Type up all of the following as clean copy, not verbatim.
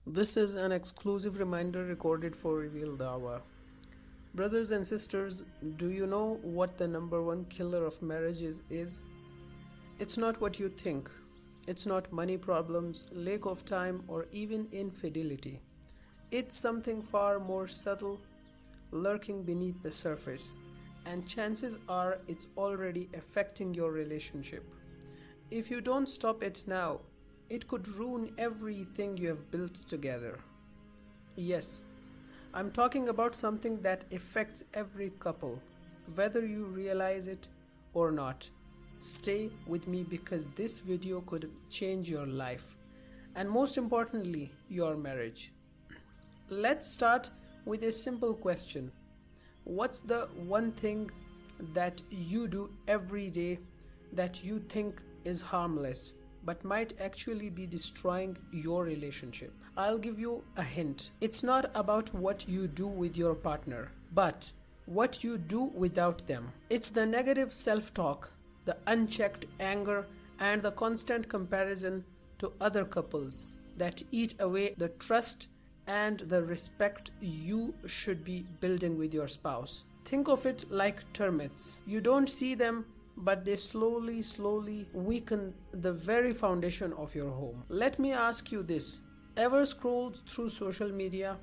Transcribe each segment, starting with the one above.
This is an exclusive reminder recorded for Reveal Dawah. Brothers and sisters, do you know what the number one killer of marriages is? It's not what you think. It's not money problems, lack of time, or even infidelity. It's something far more subtle, lurking beneath the surface, and chances are it's already affecting your relationship. If you don't stop it now, it could ruin everything you have built together. Yes, I'm talking about something that affects every couple, whether you realize it or not. Stay with me because this video could change your life and, most importantly, your marriage. Let's start with a simple question. What's the one thing that you do every day that you think is harmless but might actually be destroying your relationship? I'll give you a hint. It's not about what you do with your partner, but what you do without them. It's the negative self talk, the unchecked anger, and the constant comparison to other couples that eat away the trust and the respect you should be building with your spouse. Think of it like termites. You don't see them, but they slowly weaken the very foundation of your home. Let me ask you this. Ever scrolled through social media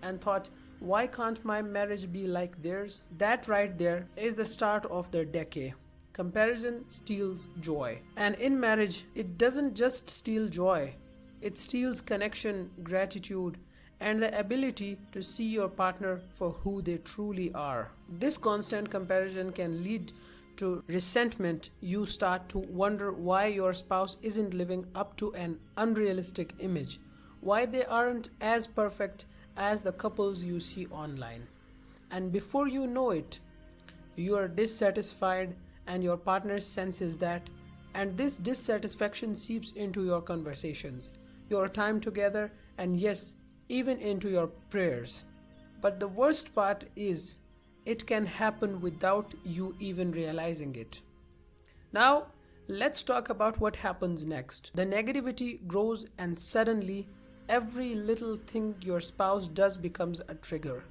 and thought, why can't my marriage be like theirs? That right there is the start of the decay. Comparison steals joy. And in marriage, it doesn't just steal joy, it steals connection, gratitude, and the ability to see your partner for who they truly are. This constant comparison can lead to resentment. You start to wonder why your spouse isn't living up to an unrealistic image, why they aren't as perfect as the couples you see online. And before you know it, you are dissatisfied and your partner senses that, and this dissatisfaction seeps into your conversations, your time together, and yes, even into your prayers. But the worst part is, it can happen without you even realizing it. Now, let's talk about what happens next. The negativity grows, and suddenly, every little thing your spouse does becomes a trigger.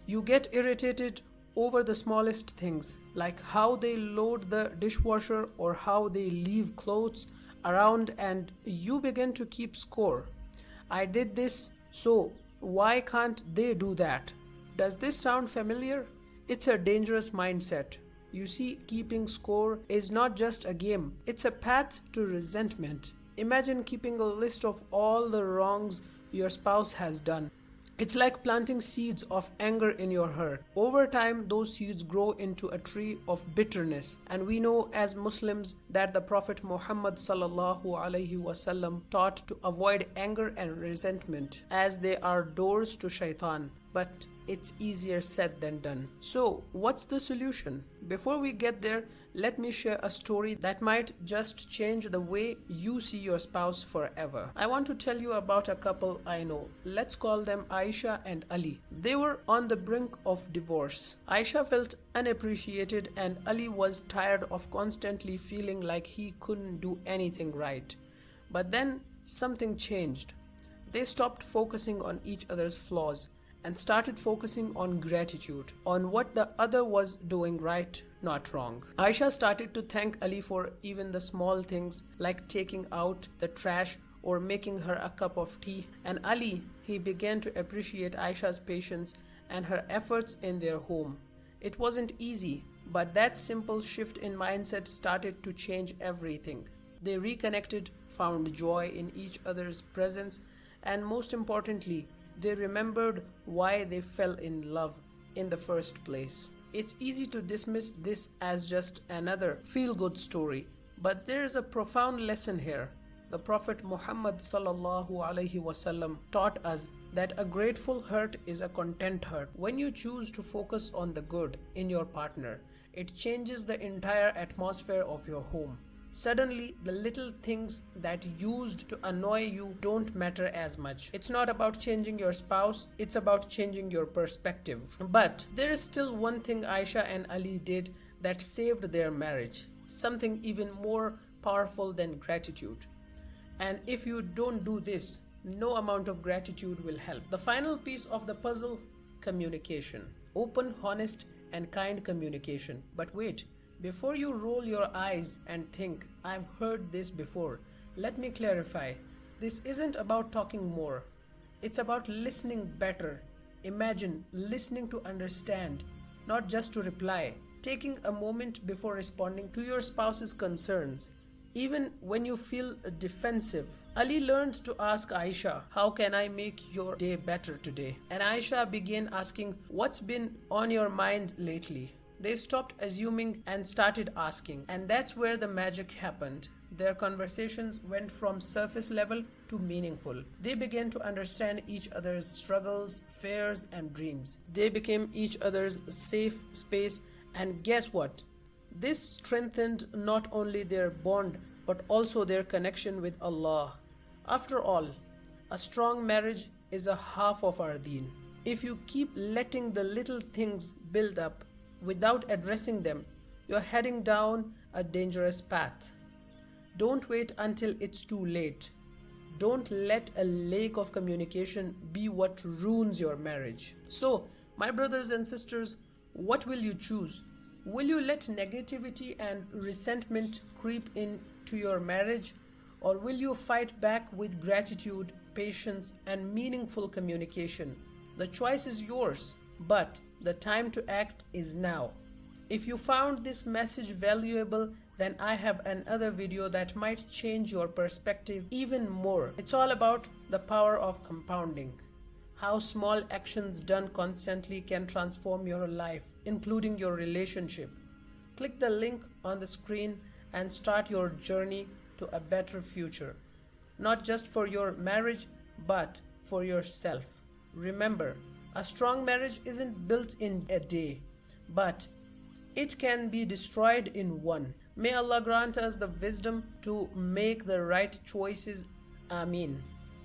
You get irritated over the smallest things, like how they load the dishwasher or how they leave clothes around, and you begin to keep score. I did this, so why can't they do that? Does this sound familiar? It's a dangerous mindset. You see, keeping score is not just a game, it's a path to resentment. Imagine keeping a list of all the wrongs your spouse has done. It's like planting seeds of anger in your heart. Over time, those seeds grow into a tree of bitterness. And we know as Muslims that the Prophet Muhammad sallallahu alaihi wasallam taught to avoid anger and resentment, as they are doors to shaitan. But it's easier said than done. So, what's the solution? Before we get there, let me share a story that might just change the way you see your spouse forever. I want to tell you about a couple I know. Let's call them Aisha and Ali. They were on the brink of divorce. Aisha felt unappreciated and Ali was tired of constantly feeling like he couldn't do anything right. But then something changed. They stopped focusing on each other's flaws and started focusing on gratitude, on what the other was doing right, not wrong. Aisha started to thank Ali for even the small things like taking out the trash or making her a cup of tea. And Ali, he began to appreciate Aisha's patience and her efforts in their home. It wasn't easy, but that simple shift in mindset started to change everything. They reconnected, found joy in each other's presence, and most importantly, they remembered why they fell in love in the first place. It's easy to dismiss this as just another feel-good story, but there is a profound lesson here. The Prophet Muhammad sallallahu alaihi wasallam taught us that a grateful heart is a content heart. When you choose to focus on the good in your partner, it changes the entire atmosphere of your home. Suddenly, the little things that used to annoy you don't matter as much. It's not about changing your spouse, it's about changing your perspective. But there is still one thing Aisha and Ali did that saved their marriage, something even more powerful than gratitude. And if you don't do this, no amount of gratitude will help. The final piece of the puzzle: communication. Open, honest, and kind communication. But wait, before you roll your eyes and think, I've heard this before, let me clarify. This isn't about talking more, it's about listening better. Imagine listening to understand, not just to reply. Taking a moment before responding to your spouse's concerns, even when you feel defensive. Ali learned to ask Aisha, how can I make your day better today? And Aisha began asking, what's been on your mind lately? They stopped assuming and started asking. And that's where the magic happened. Their conversations went from surface level to meaningful. They began to understand each other's struggles, fears, and dreams. They became each other's safe space. And guess what? This strengthened not only their bond but also their connection with Allah. After all, a strong marriage is a half of our deen. If you keep letting the little things build up without addressing them, you're heading down a dangerous path. Don't wait until it's too late. Don't let a lack of communication be what ruins your marriage. So, my brothers and sisters, what will you choose? Will you let negativity and resentment creep into your marriage, or will you fight back with gratitude, patience, and meaningful communication? The choice is yours, but the time to act is now. If you found this message valuable, then I have another video that might change your perspective even more. It's all about the power of compounding. How small actions done constantly can transform your life, including your relationship. Click the link on the screen and start your journey to a better future. Not just for your marriage, but for yourself. Remember, a strong marriage isn't built in a day, but it can be destroyed in one. May Allah grant us the wisdom to make the right choices. Ameen.